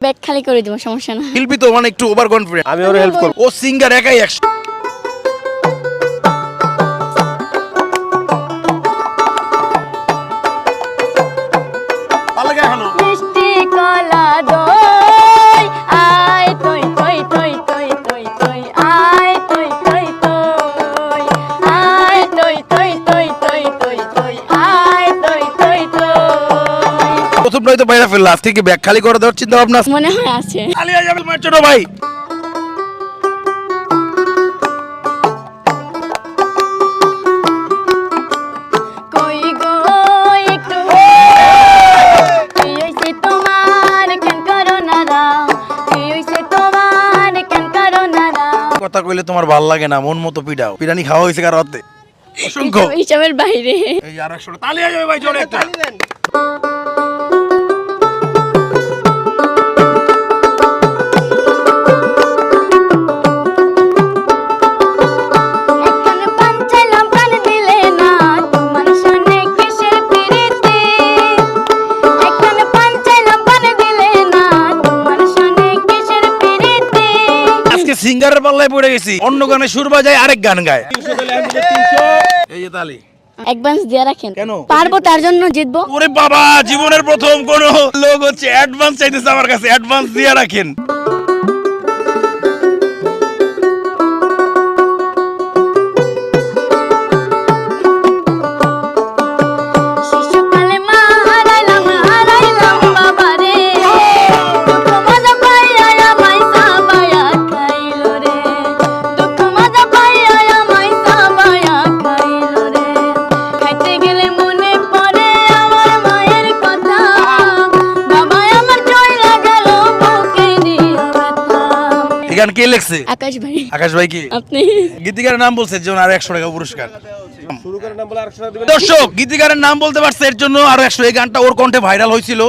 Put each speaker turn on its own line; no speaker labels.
Bag খালি করে দিব, সমস্যা না।
শিল্পী তো মানে একটু ওভার কনফিডেন্ট,
আমি ওর হেল্প করব।
ও সিঙ্গার একাই 100।
মিষ্টি কলা দই আয় তই তই তই তই তই তই আয় তই তই তই আয় তই তই তই তই তই তই আয় তই তই তই।
প্রথম নয় তো বাইরে ফেললা, আজকে কি ব্যাগ খালি করে দেওয়ার চিন্তা ভাবনা
মনে হয় আছে।
আলিয়া যাবে মার ছোট ভাই।
কই গো একটু কি হইছে তোমার, কেন করো না রাও, কি হইছে তোমার, কেন করো না রাও।
কথা কইলে তোমার ভাল লাগে না, মন মতো পিটাও। পিটানি খাওয়া হয়েছে কার হাতে? অসংখ্য।
হিসাবের বাইরে।
এই আর 100 তালি যাবে ভাই, জোরে একটা।
একখানে পান চাইলাম প্রাণ দিলে না, তোমার সনে কিসের প্রীতি। একখানে পান চাইলাম প্রাণ দিলে না, তোমার সনে কিসের প্রীতি।
আজকে সিঙ্গারের পাল্লায় পড়ে গেছি, অন্য গানে সুর বাজায় আরেক গান গায়। এই যে তালি
অ্যাডভান্স দিয়ে রাখেন,
কেন?
পারবো তার জন্য জিতবো।
ওরে বাবা, জীবনের প্রথম কোন লোক হচ্ছে অ্যাডভান্স চাইতেছে আমার কাছে, অ্যাডভান্স দিয়ে রাখেন।
শিশুকালে মা হারাইলাম বাবারে, দুঃখ মজা পাইয়া আমায় সাবায়া খাইলো রে, দুঃখ মজা পাইয়া আমায় সাবায়া খাইলো রে। খাইতে গেলে মনে পড়ে আমার মায়ের কথা, বাবা আমার চইলা গেল বুকে দিয়া ব্যথা।
এই গান কে লিখছে?
আকাশ ভাই।
আকাশ ভাই কি?
আপনি
গীতিকারের নাম বলছে, এর জন্য আর 100 টাকা পুরস্কার।
শুরু করে না বলে 100 টাকা দিবেন।
দর্শক, গীতিকারের নাম বলতে পারছে, এর জন্য আরো 100। এই গানটা ওর কণ্ঠে ভাইরাল হয়েছিল।